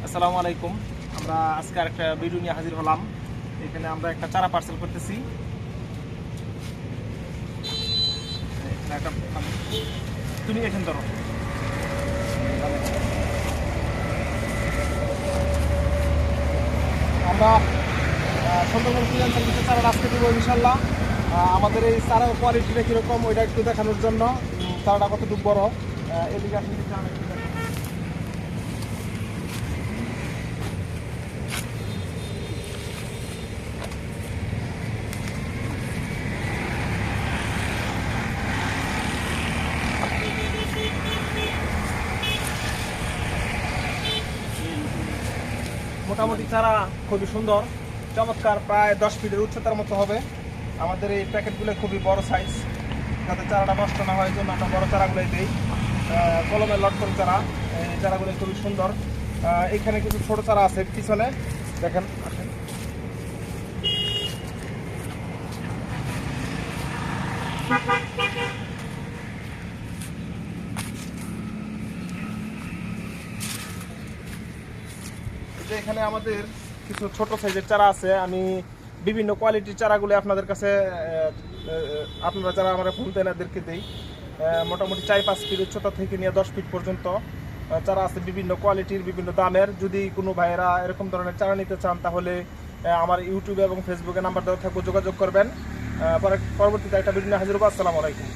আসসালামু আলাইকুম। আমরা আজকে আরেকটা ভিডিও নিয়ে হাজির হলাম। এখানে আমরা একটা চারা পার্সেল করতেছি। তুমি এখানে ধরো। আমরা সুন্দরবন ক্লিয়ার সার্ভিসের চারাটা আজকে দেবো ইনশাল্লাহ। আমাদের এই চারার কোয়ালিটিটা কীরকম ওইটা একটু দেখানোর জন্য, চারাটা কতটুকু বড় এদিকে আসলে মোটামুটি চারা খুবই সুন্দর, চমৎকার, প্রায় 10 ফিটের উচ্চতার মতো হবে। আমাদের এই প্যাকেটগুলো খুবই বড় সাইজ, যাতে চারাটা নষ্ট না হয় জন্য আমরা বড় চারাগুলোই দিই। কলমের লটকন চারা, এই চারাগুলো খুবই সুন্দর। এখানে কিছু ছোট চারা আছে পিছনে, দেখেন আসেন। এখানে আমাদের কিছু ছোট সাইজের চারা আছে। আমি বিভিন্ন কোয়ালিটির চারাগুলো আপনাদের কাছে আপনারা যারা আমরা ফোন দেন এদেরকে দিই। মোটামুটি 4-5 ফিট উচ্চতা থেকে নিয়ে 10 ফিট পর্যন্ত চারা আছে, বিভিন্ন কোয়ালিটির, বিভিন্ন দামের। যদি কোনো ভাইয়েরা এরকম ধরনের চারা নিতে চান তাহলে আমার ইউটিউবে এবং ফেসবুকে নাম্বার দেওয়া থাকবে, যোগাযোগ করবেন। পরবর্তীতে একটা ভিডিও হাজির হবো। আসসালামু আলাইকুম।